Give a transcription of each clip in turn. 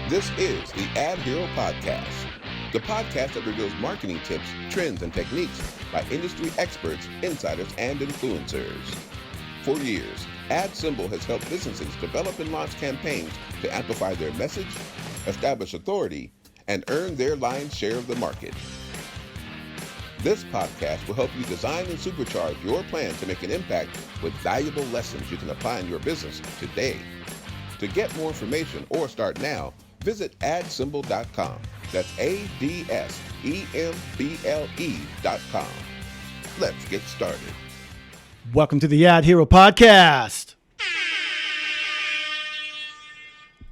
This is the AdHero Podcast, the podcast that reveals marketing tips, trends, and techniques by industry experts, insiders, and influencers. For years, AdSymble has helped businesses develop and launch campaigns to amplify their message, establish authority, and earn their lion's share of the market. This podcast will help you design and supercharge your plan to make an impact with valuable lessons you can apply in your business today. To get more information or start now, visit adsymbol.com. That's ADSEMBLE.com. Let's get started. Welcome to the AdHero Podcast.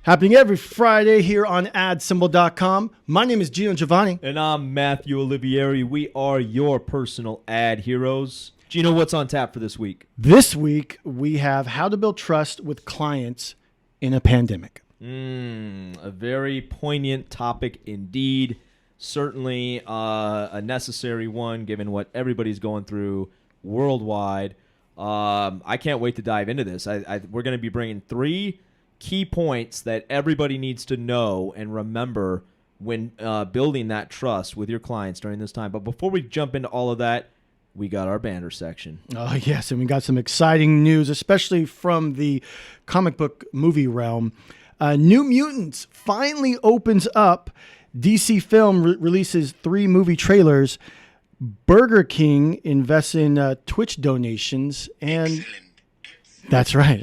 Happening every Friday here on adsymbol.com. My name is Gino Giovanni. And I'm Matthew Olivieri. We are your personal ad heroes. Gino, what's on tap for this week? This week, we have how to build trust with clients in a pandemic. A very poignant topic indeed. Certainly a necessary one given what everybody's going through worldwide. I can't wait to dive into this. We're going to be bringing 3 key points that everybody needs to know and remember when building that trust with your clients during this time. But before we jump into all of that, we got our banner section. Oh, yes, and we got some exciting news, especially from the comic book movie realm. New Mutants finally opens up. DC Film releases 3 movie trailers. Burger King invests in Twitch donations. And That's right.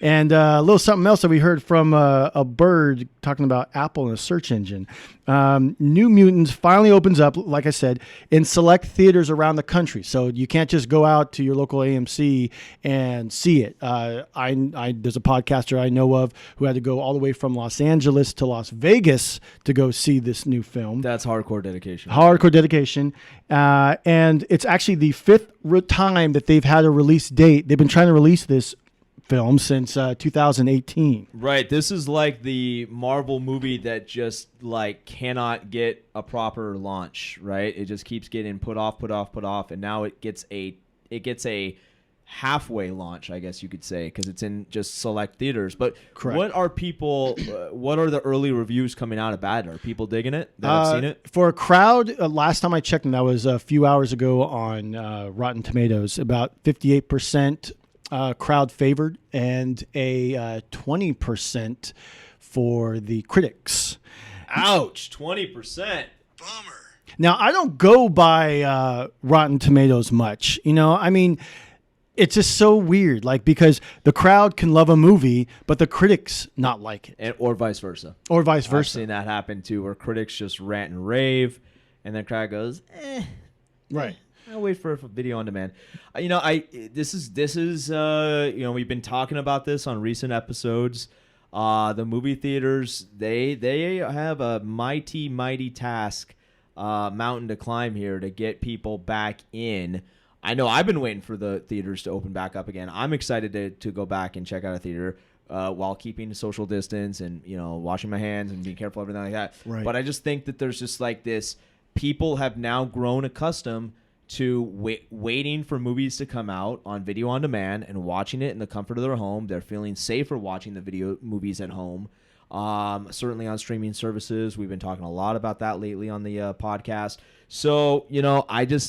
And a little something else that we heard from a bird talking about Apple and a search engine. New Mutants finally opens up, like I said, in select theaters around the country. So you can't just go out to your local AMC and see it. There's a podcaster I know of who had to go all the way from Los Angeles to Las Vegas to go see this new film. That's hardcore dedication. And it's actually the 5th time that they've had a release date. They've been trying to release this film since 2018. Right. This is like the Marvel movie that just like cannot get a proper launch, right? It just keeps getting put off, and now it gets a halfway launch, I guess you could say, because it's in just select theaters. But Correct. What are the early reviews coming out about? Are people digging it that have seen it? For a crowd, last time I checked, and that was a few hours ago on Rotten Tomatoes, about 58% crowd favored and a 20% for the critics. Ouch, 20%. Bummer. Now, I don't go by Rotten Tomatoes much. It's just so weird, because the crowd can love a movie, but the critics not like it. Or vice versa. I've seen that happen too, where critics just rant and rave, and the crowd goes, Right. I'll wait for video on demand. This is we've been talking about this on recent episodes. The movie theaters, they have a mighty task, mountain to climb here to get people back in. I know I've been waiting for the theaters to open back up again. I'm excited to go back and check out a theater while keeping social distance and, washing my hands and being careful, everything like that. Right. But I just think that there's just like this, people have now grown accustomed to waiting for movies to come out on video on demand and watching it in the comfort of their home. They're feeling safer watching the video movies at home. Certainly on streaming services. We've been talking a lot about that lately on the podcast. So, it's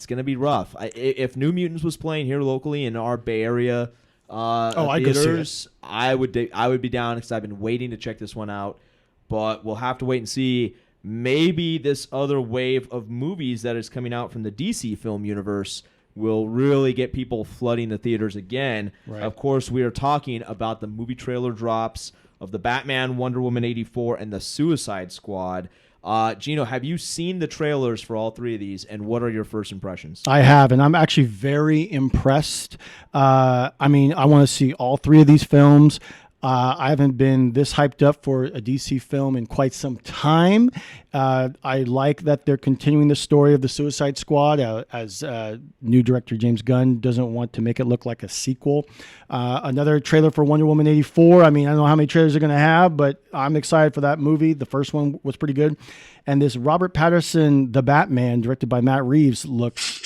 going to be rough. If New Mutants was playing here locally in our Bay Area theaters, I would be down because I've been waiting to check this one out. But we'll have to wait and see. Maybe this other wave of movies that is coming out from the DC film universe will really get people flooding the theaters again. Right. Of course, we are talking about the movie trailer drops of the Batman, Wonder Woman 84, and the Suicide Squad. Gino, have you seen the trailers for all 3 of these, and what are your first impressions? I have, and I'm actually very impressed. I want to see all 3 of these films. I haven't been this hyped up for a DC film in quite some time. I like that they're continuing the story of the Suicide Squad as new director James Gunn doesn't want to make it look like a sequel. Another trailer for Wonder Woman 84. I don't know how many trailers they're going to have, but I'm excited for that movie. The first one was pretty good. And this Robert Pattinson, The Batman, directed by Matt Reeves, looks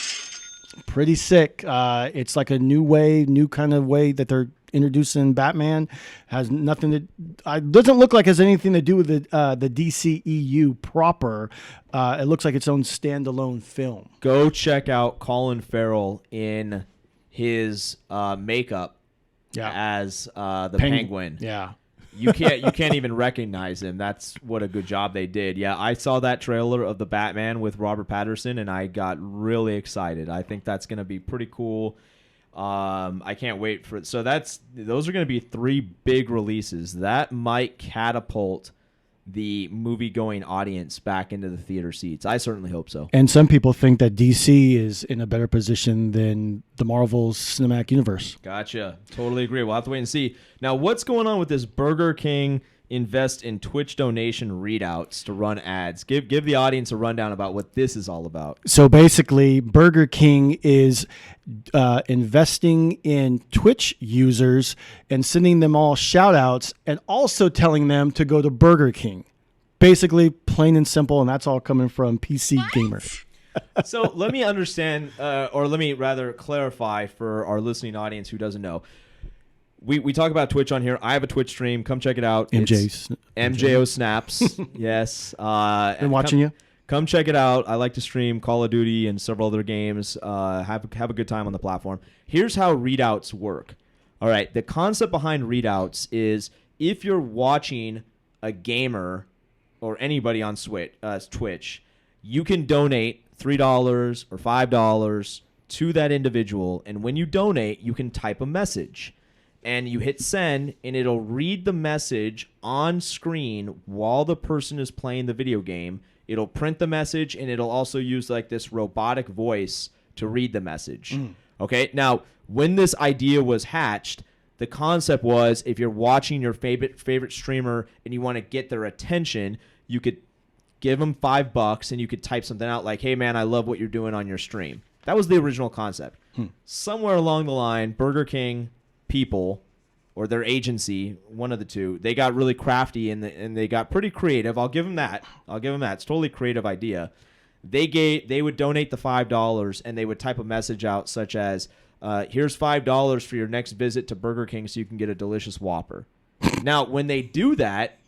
pretty sick. It's like a new kind of way that they're introducing Batman. Has nothing to. Doesn't look like it has anything to do with the DCEU proper. It looks like its own standalone film. Go check out Colin Farrell in his makeup as the Penguin. Yeah. You can't even recognize him. That's what a good job they did. Yeah, I saw that trailer of the Batman with Robert Pattinson, and I got really excited. I think that's going to be pretty cool. I can't wait for it. So those are going to be 3 big releases that might catapult the movie-going audience back into the theater seats. I certainly hope so. And some people think that DC is in a better position than the Marvel's cinematic universe. Gotcha. Totally agree. We'll have to wait and see. Now, what's going on with this Burger King invest in Twitch donation readouts to run ads? Give the audience a rundown about what this is all about. So basically, Burger King is investing in Twitch users and sending them all shout outs and also telling them to go to Burger King. Basically, plain and simple, and that's all coming from PC Gamer. So let me understand, or let me rather clarify for our listening audience who doesn't know. We talk about Twitch on here. I have a Twitch stream. Come check it out. MJO Snaps. Yes. Been watching you. Come check it out. I like to stream Call of Duty and several other games. Have a good time on the platform. Here's how readouts work. All right. The concept behind readouts is if you're watching a gamer or anybody on Twitch, you can donate $3 or $5 to that individual. And when you donate, you can type a message. And you hit send, and it'll read the message on screen while the person is playing the video game. It'll print the message, and it'll also use like this robotic voice to read the message. Okay, now, when this idea was hatched, the concept was if you're watching your favorite streamer and you want to get their attention, you could give them $5 and you could type something out like, hey, man, I love what you're doing on your stream. That was the original concept. Somewhere along the line, Burger King people or their agency, one of the two, they got really crafty and they got pretty creative. I'll give them that. It's a totally creative idea. They would donate the $5 and they would type a message out such as, here's $5 for your next visit to Burger King so you can get a delicious Whopper. Now, when they do that,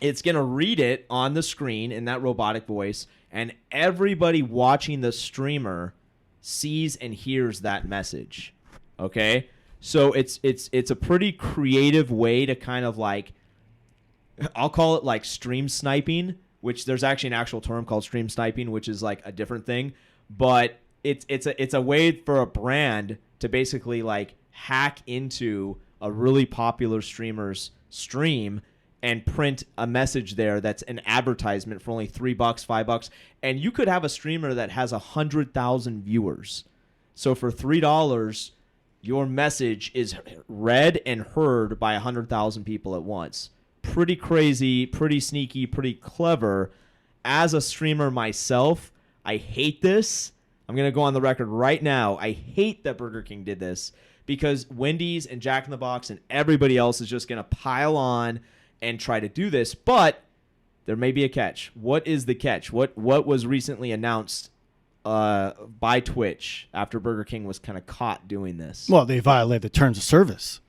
it's going to read it on the screen in that robotic voice, and everybody watching the streamer sees and hears that message. Okay? So it's a pretty creative way to kind of like, I'll call it like stream sniping, which there's actually an actual term called stream sniping, which is like a different thing. But it's a way for a brand to basically like hack into a really popular streamer's stream and print a message there that's an advertisement for only $3, $5, and you could have a streamer that has 100,000 viewers. So for $3, your message is read and heard by 100,000 people at once. Pretty crazy, pretty sneaky, pretty clever. As a streamer myself, I hate this. I'm going to go on the record right now. I hate that Burger King did this because Wendy's and Jack in the Box and everybody else is just going to pile on and try to do this. But there may be a catch. What is the catch? What was recently announced by Twitch after Burger King was kind of caught doing this? Well, they violated the terms of service.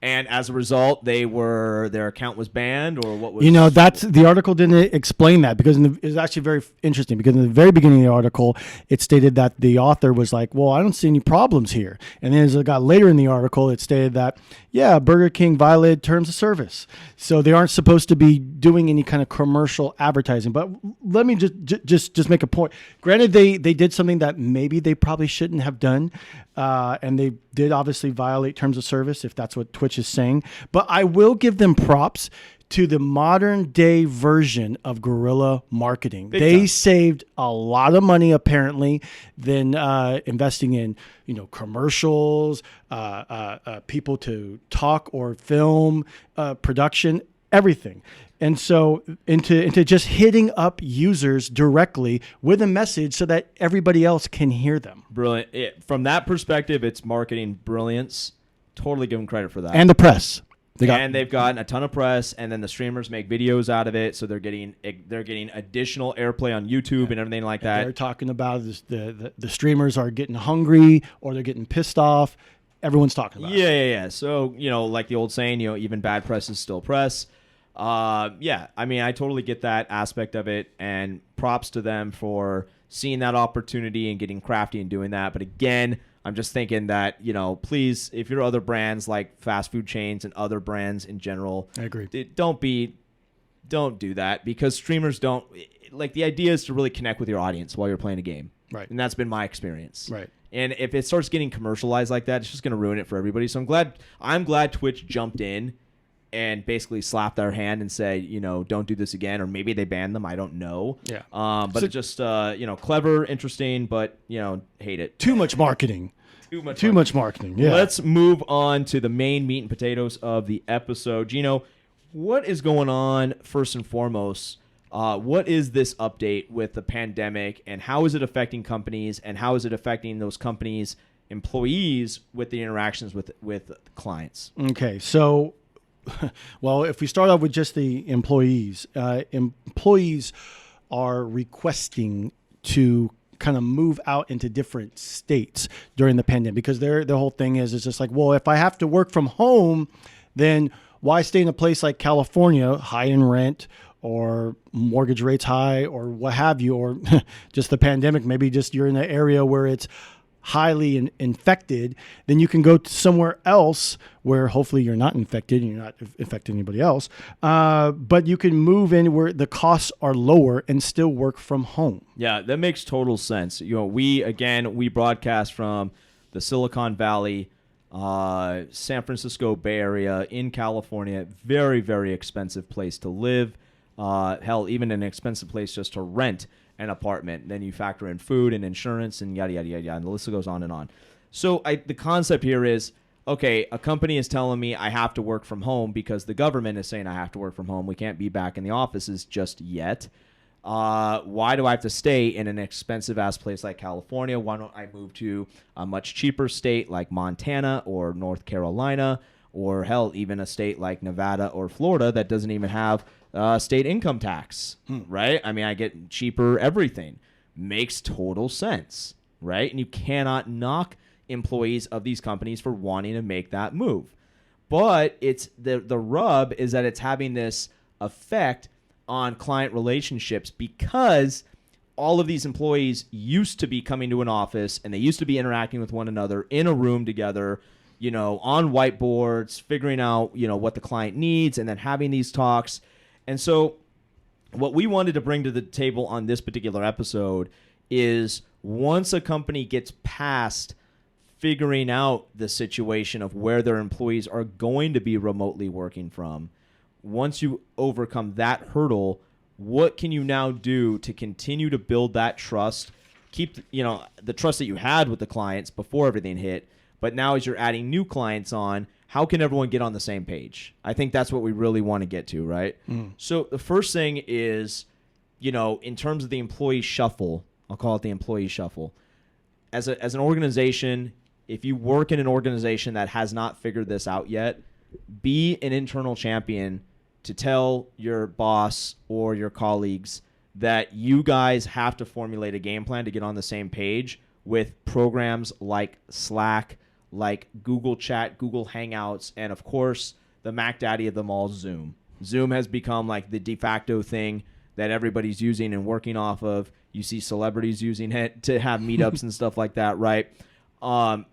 And as a result, their account was banned, or what was? That's the article didn't explain that because it was actually very interesting. Because in the very beginning of the article, it stated that the author was like, "Well, I don't see any problems here." And then as it got later in the article, it stated that, "Yeah, Burger King violated terms of service, so they aren't supposed to be doing any kind of commercial advertising." But let me just make a point. Granted, they did something that maybe they probably shouldn't have done, and they did obviously violate terms of service if that's what Twitch is saying. But I will give them props to the modern day version of guerrilla marketing. They saved a lot of money apparently than investing in commercials, people to talk or film, production, everything. And so into just hitting up users directly with a message so that everybody else can hear them. Brilliant. From that perspective, it's marketing brilliance. Totally give them credit for that. And the press. They've gotten a ton of press, and then the streamers make videos out of it, so they're getting additional airplay on YouTube and everything like that. They're talking about this, the streamers are getting hungry or they're getting pissed off. everyone's talking about. Yeah. So, like the old saying, even bad press is still press. Yeah, I mean, I totally get that aspect of it, and props to them for seeing that opportunity and getting crafty and doing that. But again, I'm just thinking that, please, if you're other brands like fast food chains and other brands in general, I agree. Don't do that, because streamers don't, like, the idea is to really connect with your audience while you're playing a game. Right. And that's been my experience. Right. And if it starts getting commercialized like that, it's just going to ruin it for everybody. So I'm glad Twitch jumped in and basically slapped their hand and say, don't do this again, or maybe they banned them. I don't know. Yeah. But it's just, clever, interesting, but, hate it. Too much marketing. Too much marketing. Yeah. Let's move on to the main meat and potatoes of the episode. Gino, what is going on first and foremost? What is this update with the pandemic, and how is it affecting companies, and how is it affecting those companies' employees with the interactions with clients? Okay. So, well, if we start off with just the employees are requesting to kind of move out into different states during the pandemic, because their whole thing is just like, well, if I have to work from home, then why stay in a place like California, high in rent, or mortgage rates high, or what have you, or just the pandemic, maybe just you're in an area where it's highly infected, then you can go to somewhere else where hopefully you're not infected and you're not infecting anybody else. But you can move in where the costs are lower and still work from home. Yeah, that makes total sense. We broadcast from the Silicon Valley, San Francisco Bay Area in California. Very, very expensive place to live. Hell, even an expensive place just to rent an apartment. Then you factor in food and insurance and yada, yada, yada, yada, and the list goes on and on. So the concept here is, okay, a company is telling me I have to work from home because the government is saying I have to work from home. We can't be back in the offices just yet. Why do I have to stay in an expensive-ass place like California? Why don't I move to a much cheaper state like Montana or North Carolina, or hell, even a state like Nevada or Florida that doesn't even have state income tax, right? I mean, I get cheaper everything. Makes total sense, right? And you cannot knock employees of these companies for wanting to make that move. But it's the rub is that it's having this effect on client relationships, because all of these employees used to be coming to an office and they used to be interacting with one another in a room together, on whiteboards, figuring out, what the client needs, and then having these talks. And so what we wanted to bring to the table on this particular episode is, once a company gets past figuring out the situation of where their employees are going to be remotely working from, once you overcome that hurdle, what can you now do to continue to build that trust, keep the trust that you had with the clients before everything hit, but now as you're adding new clients on, how can everyone get on the same page? I think that's what we really want to get to, right? So the first thing is, in terms of the employee shuffle, I'll call it the employee shuffle. As an organization, if you work in an organization that has not figured this out yet, be an internal champion to tell your boss or your colleagues that you guys have to formulate a game plan to get on the same page with programs like Slack, like Google Chat, Google Hangouts, and of course, the Mac Daddy of them all, Zoom. Zoom has become like the de facto thing that everybody's using and working off of. You see celebrities using it to have meetups and stuff like that, right?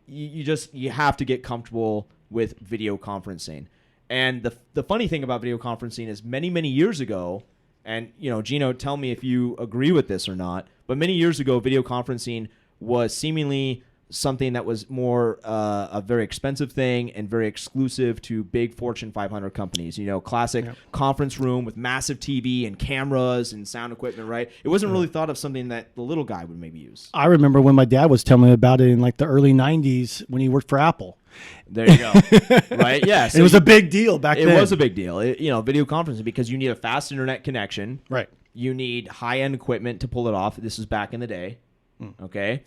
You have to get comfortable with video conferencing. And the funny thing about video conferencing is many, many years ago, and Gino, tell me if you agree with this or not, but many years ago, video conferencing was seemingly something that was more a very expensive thing and very exclusive to big Fortune 500 companies. Classic conference room with massive TV and cameras and sound equipment, right? It wasn't really thought of something that the little guy would maybe use. I remember when my dad was telling me about it in like the early 90s when he worked for Apple. There you go. Right? Yeah. So it was a big deal back then. It was a big deal. Video conferencing, because you need a fast internet connection. Right. You need high-end equipment to pull it off. This is back in the day. Okay.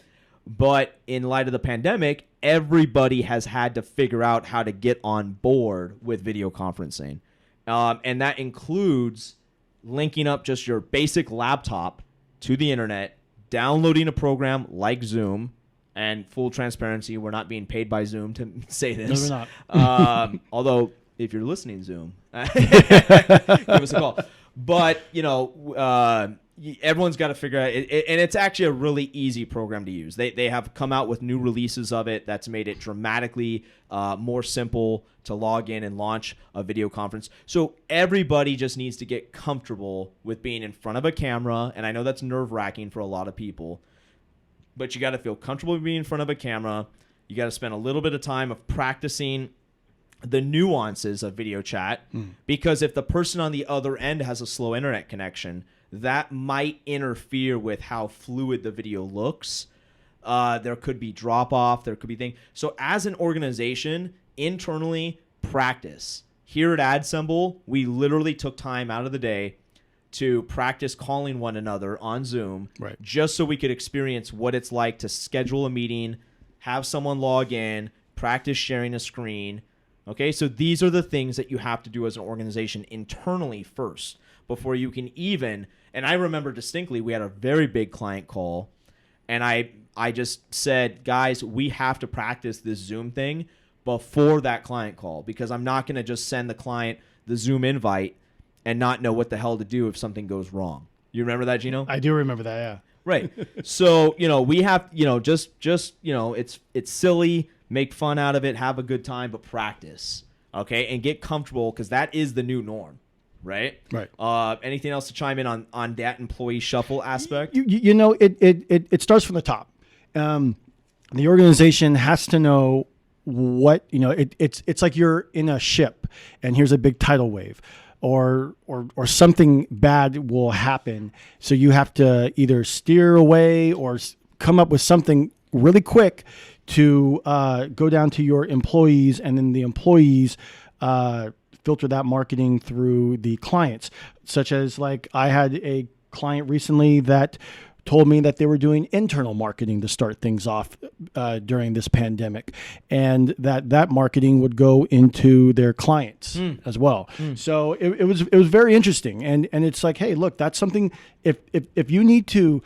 But in light of the pandemic, everybody has had to figure out how to get on board with video conferencing. And that includes linking up just your basic laptop to the internet, downloading a program like Zoom, And full transparency, we're not being paid by Zoom to say this. No, we're not. Although, if you're listening, Zoom, give us a call. But, everyone's got to figure out it, and it's actually a really easy program to use. They have come out with new releases of it that's made it dramatically more simple to log in and launch a video conference. So everybody just needs to get comfortable with being in front of a camera, and I know that's nerve-wracking for a lot of people, but you got to feel comfortable with being in front of a camera. You got to spend a little bit of time of practicing the nuances of video chat, because if the person on the other end has a slow internet connection, that might interfere with how fluid the video looks. There could be drop off. There could be things. So as an organization, internally, practice. Here at AdSemble, we literally took time out of the day to practice calling one another on Zoom, right, just so we could experience what it's like to schedule a meeting, have someone log in, practice sharing a screen. Okay, so these are the things that you have to do as an organization internally first before you can even, and I remember distinctly we had a very big client call, and I just said, guys, we have to practice this Zoom thing before that client call, because I'm not going to just send the client the Zoom invite and not know what the hell to do if something goes wrong. You remember that, Gino? I do remember that, yeah. Right. So, we have, just it's silly, make fun out of it, have a good time, but practice, okay? And get comfortable, because that is the new norm, right? Right. Anything else to chime in on that employee shuffle aspect? It starts from the top. The organization has to know what, it's like you're in a ship and here's a big tidal wave. Or something bad will happen. So you have to either steer away or come up with something really quick to go down to your employees, and then the employees filter that marketing through the clients. Such as, like, I had a client recently that told me that they were doing internal marketing to start things off during this pandemic, and that marketing would go into their clients as well. So it was very interesting, and it's like, hey, look, that's something. If you need to,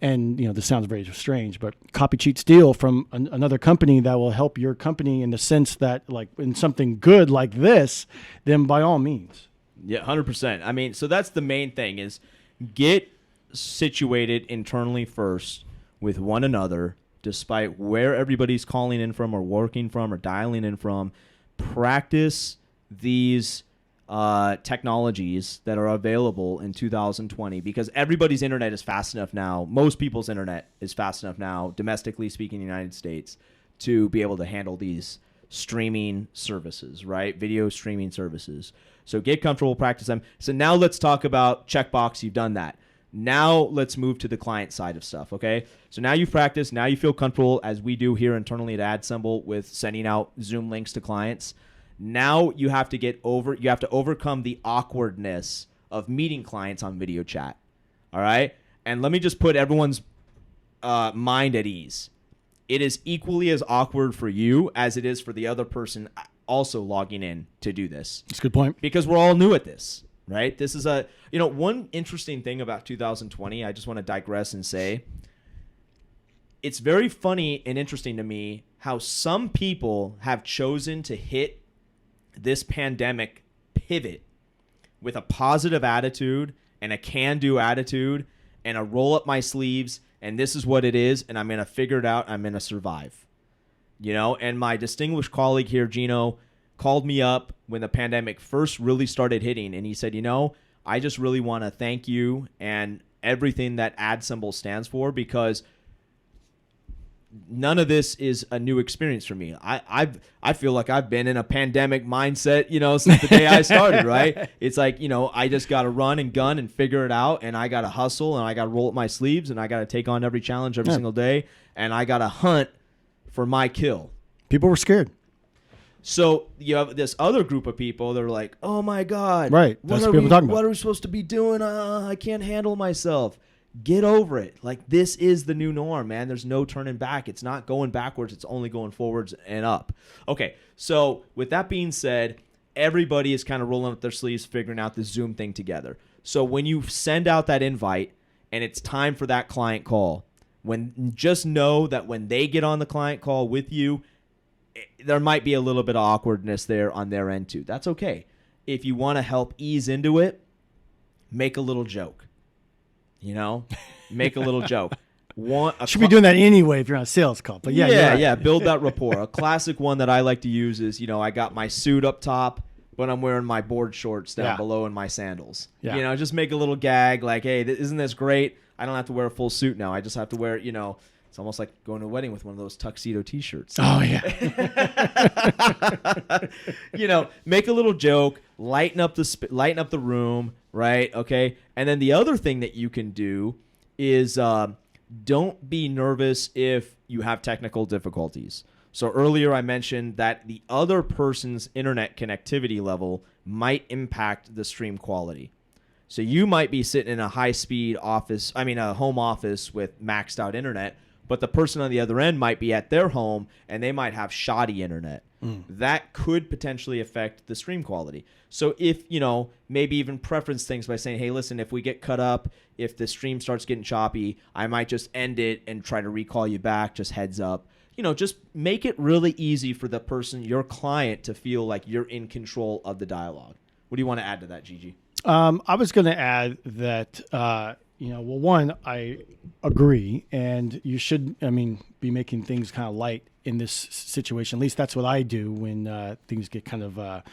and this sounds very strange, but copy, cheat, steal from another company that will help your company in the sense that, like, in something good like this, then by all means. Yeah, 100%. I mean, so that's the main thing, is get situated internally first with one another, despite where everybody's calling in from or working from or dialing in from. Practice these technologies that are available in 2020, because everybody's internet is fast enough now. Most people's internet is fast enough now, domestically speaking, in the United States, to be able to handle these streaming services, right? Video streaming services. So get comfortable, practice them. So now let's talk about checkbox. You've done that. Now let's move to the client side of stuff, okay? So now you've practiced. Now you feel comfortable, as we do here internally at AdSemble, with sending out Zoom links to clients. Now you have to overcome the awkwardness of meeting clients on video chat, all right? And let me just put everyone's mind at ease. It is equally as awkward for you as it is for the other person also logging in to do this. That's a good point. Because we're all new at this. Right? This is one interesting thing about 2020, I just want to digress and say, it's very funny and interesting to me how some people have chosen to hit this pandemic pivot with a positive attitude and a can-do attitude and a roll up my sleeves, and this is what it is, and I'm going to figure it out, I'm going to survive. And my distinguished colleague here, Gino, called me up when the pandemic first really started hitting, and he said, I just really want to thank you and everything that AdSemble stands for, because none of this is a new experience for me. I feel like I've been in a pandemic mindset, since the day I started, right? It's like, I just got to run and gun and figure it out, and I got to hustle, and I got to roll up my sleeves, and I got to take on every challenge every single day, and I got to hunt for my kill. People were scared. So you have this other group of people that are like, oh, my God. Right. That's what people talking about. What are we supposed to be doing? I can't handle myself. Get over it. Like, this is the new norm, man. There's no turning back. It's not going backwards. It's only going forwards and up. Okay, so with that being said, everybody is kind of rolling up their sleeves, figuring out the Zoom thing together. So when you send out that invite and it's time for that client call, Just know that when they get on the client call with you, there might be a little bit of awkwardness there on their end too. That's okay. If you want to help ease into it, make a little joke. Make a little joke. Should be doing that anyway if you're on a sales call. But yeah. Build that rapport. A classic one that I like to use is, I got my suit up top, but I'm wearing my board shorts down below and my sandals. Yeah. Just make a little gag like, hey, isn't this great? I don't have to wear a full suit now. I just have to wear, it's almost like going to a wedding with one of those tuxedo T-shirts. Oh, yeah. Make a little joke, lighten up the room, right? Okay. And then the other thing that you can do is don't be nervous if you have technical difficulties. So earlier I mentioned that the other person's internet connectivity level might impact the stream quality. So you might be sitting in a high-speed a home office with maxed out internet, but the person on the other end might be at their home and they might have shoddy internet. That could potentially affect the stream quality. So if, maybe even preference things by saying, hey, listen, if we get cut up, if the stream starts getting choppy, I might just end it and try to recall you back, just heads up. Just make it really easy for the person, your client, to feel like you're in control of the dialogue. What do you want to add to that, Gigi? I was going to add that, one, I agree, and you should, be making things kind of light in this situation. At least that's what I do when things get kind of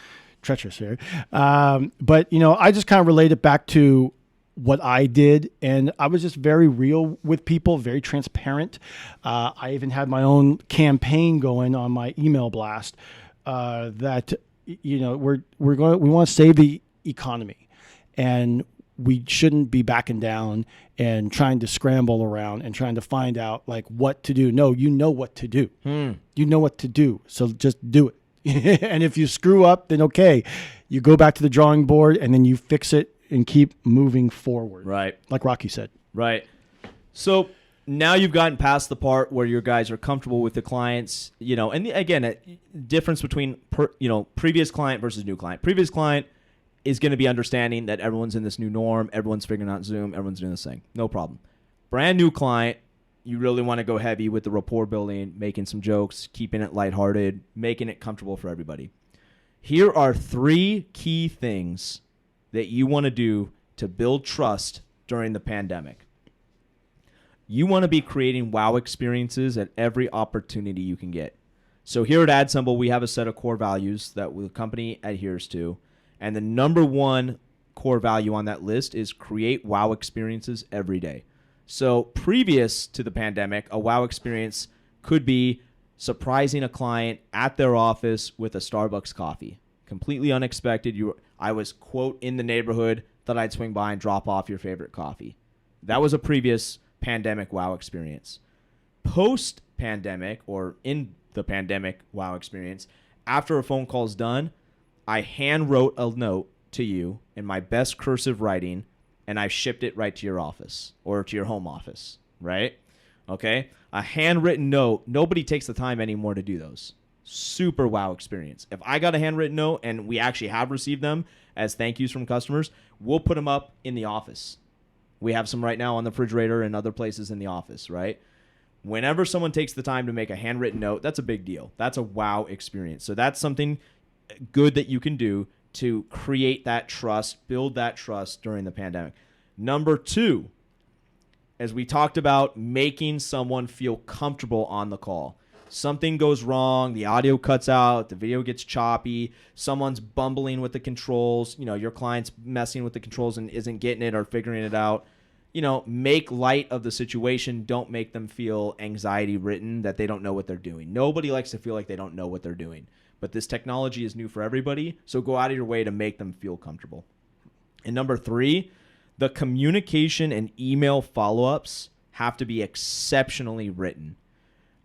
treacherous here. But I just kind of relate it back to what I did, and I was just very real with people, very transparent. I even had my own campaign going on my email blast that we want to save the economy, and we shouldn't be backing down and trying to scramble around and trying to find out like what to do. No, you know what to do. You know what to do, so just do it. And if you screw up, then okay, you go back to the drawing board and then you fix it and keep moving forward. Right. Like Rocky said. Right. So now you've gotten past the part where your guys are comfortable with the clients, and again, a difference between, previous client versus new client. Previous client is going to be understanding that everyone's in this new norm. Everyone's figuring out Zoom. Everyone's doing this thing. No problem. Brand new client, you really want to go heavy with the rapport building, making some jokes, keeping it lighthearted, making it comfortable for everybody. Here are 3 key things that you want to do to build trust during the pandemic. You want to be creating wow experiences at every opportunity you can get. So here at AdSemble, we have a set of core values that the company adheres to. And the number 1 core value on that list is create wow experiences every day. So previous to the pandemic, a wow experience could be surprising a client at their office with a Starbucks coffee. Completely unexpected. I was, quote, in the neighborhood, thought I'd swing by and drop off your favorite coffee. That was a previous pandemic wow experience. Post-pandemic, or in the pandemic wow experience, after a phone call's done, I hand wrote a note to you in my best cursive writing, and I shipped it right to your office or to your home office, right? Okay? A handwritten note, nobody takes the time anymore to do those. Super wow experience. If I got a handwritten note, and we actually have received them as thank yous from customers, we'll put them up in the office. We have some right now on the refrigerator and other places in the office, right? Whenever someone takes the time to make a handwritten note, that's a big deal. That's a wow experience. So that's something good that you can do to create that trust, build that trust during the pandemic. Number 2, as we talked about, making someone feel comfortable on the call. Something goes wrong, the audio cuts out, the video gets choppy, someone's bumbling with the controls, your client's messing with the controls and isn't getting it or figuring it out. Make light of the situation. Don't make them feel anxiety-ridden that they don't know what they're doing. Nobody likes to feel like they don't know what they're doing. But this technology is new for everybody, so go out of your way to make them feel comfortable. And number 3, the communication and email follow-ups have to be exceptionally written.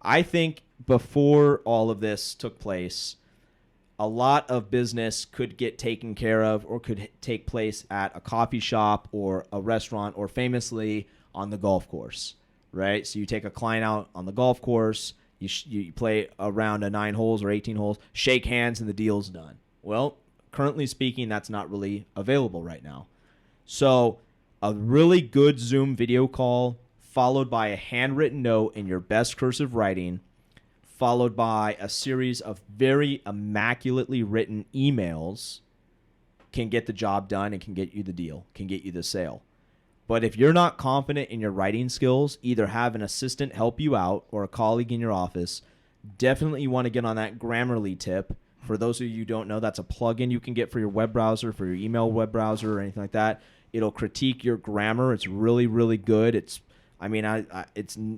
I think before all of this took place, a lot of business could get taken care of or could take place at a coffee shop or a restaurant or famously on the golf course, right? So you take a client out on the golf course, you play around 9 holes or 18 holes, shake hands, and the deal's done. Well, currently speaking, that's not really available right now. So a really good Zoom video call, followed by a handwritten note in your best cursive writing, followed by a series of very immaculately written emails can get the job done and can get you the deal, can get you the sale. But if you're not confident in your writing skills, either have an assistant help you out or a colleague in your office. Definitely want to get on that Grammarly tip. For those of you who don't know, that's a plugin you can get for your web browser, for your email web browser or anything like that. It'll critique your grammar. It's really, really good. It's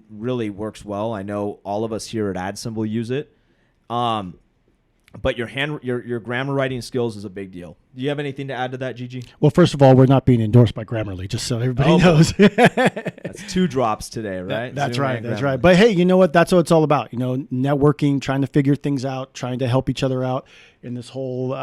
really works well. I know all of us here at AdSymble use it. But your grammar writing skills is a big deal. Do you have anything to add to that, Gigi? Well, first of all, we're not being endorsed by Grammarly, just so everybody knows. That's 2 drops today, right? That's right. That's right. But hey, you know what? That's what it's all about. Networking, trying to figure things out, trying to help each other out in this whole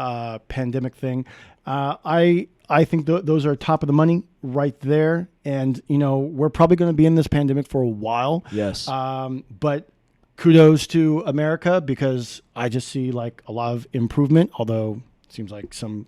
pandemic thing. I think those are top of the money right there. And, we're probably going to be in this pandemic for a while. Yes. But kudos to America, because I just see like a lot of improvement, although it seems like some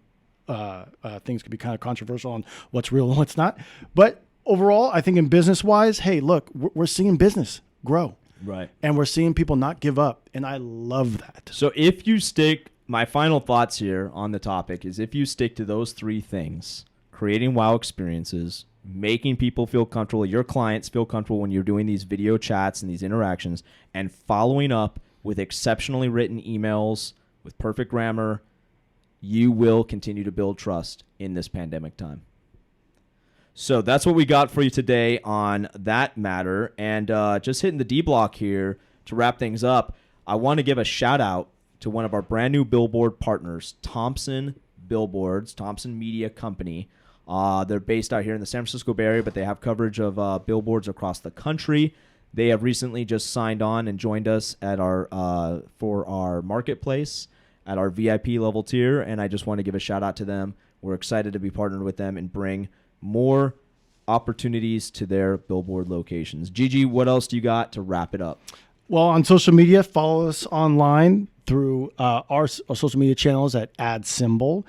things could be kind of controversial on what's real and what's not. But overall, I think in business wise, hey, look, we're seeing business grow. Right. And we're seeing people not give up. And I love that. So if you stick, my final thoughts here on the topic is, if you stick to those 3 things, creating wow experiences, making people feel comfortable, your clients feel comfortable when you're doing these video chats and these interactions, and following up with exceptionally written emails with perfect grammar, you will continue to build trust in this pandemic time. So that's what we got for you today on that matter. And just hitting the D block here to wrap things up, I want to give a shout out to one of our brand new billboard partners, Thompson Billboards, Thompson Media Company. They're based out here in the San Francisco Bay Area, but they have coverage of billboards across the country. They have recently just signed on and joined us at for our marketplace at our VIP level tier, and I just want to give a shout out to them. We're excited to be partnered with them and bring more opportunities to their billboard locations. Gigi, what else do you got to wrap it up? Well, on social media, follow us online through our social media channels at AdSymble.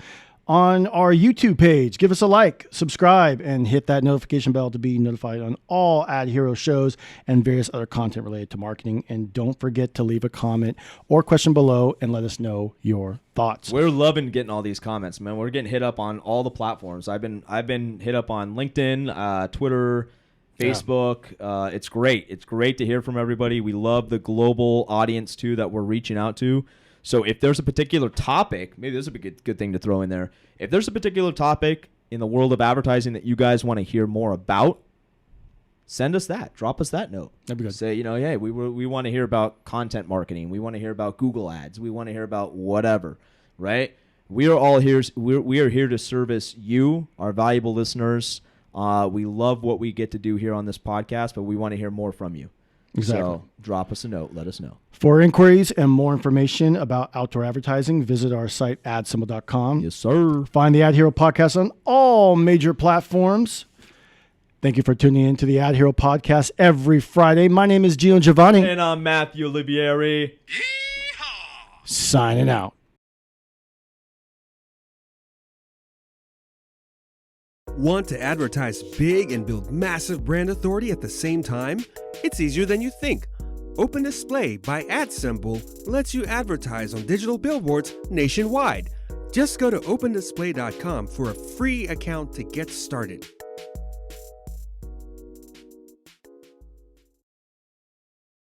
On our YouTube page, give us a like, subscribe, and hit that notification bell to be notified on all AdHero shows and various other content related to marketing. And don't forget to leave a comment or question below and let us know your thoughts. We're loving getting all these comments, man. We're getting hit up on all the platforms. I've been hit up on LinkedIn, Twitter, Facebook. Yeah. It's great. It's great to hear from everybody. We love the global audience too that we're reaching out to. So if there's a particular topic, maybe this would be a good thing to throw in there. If there's a particular topic in the world of advertising that you guys want to hear more about, send us that. Drop us that note. That'd be good. Say, hey, we want to hear about content marketing. We want to hear about Google ads. We want to hear about whatever, right? We are all here. We are here to service you, our valuable listeners. We love what we get to do here on this podcast, but we want to hear more from you. Exactly. So drop us a note. Let us know. For inquiries and more information about outdoor advertising, visit our site, adsymbol.com. Yes, sir. Find the AdHero podcast on all major platforms. Thank you for tuning in to the AdHero podcast every Friday. My name is Gio Giovanni. And I'm Matthew Olivieri. Yeehaw! Signing out. Want to advertise big and build massive brand authority at the same time? It's easier than you think. Open Display by AdSymble lets you advertise on digital billboards nationwide. Just go to opendisplay.com for a free account to get started.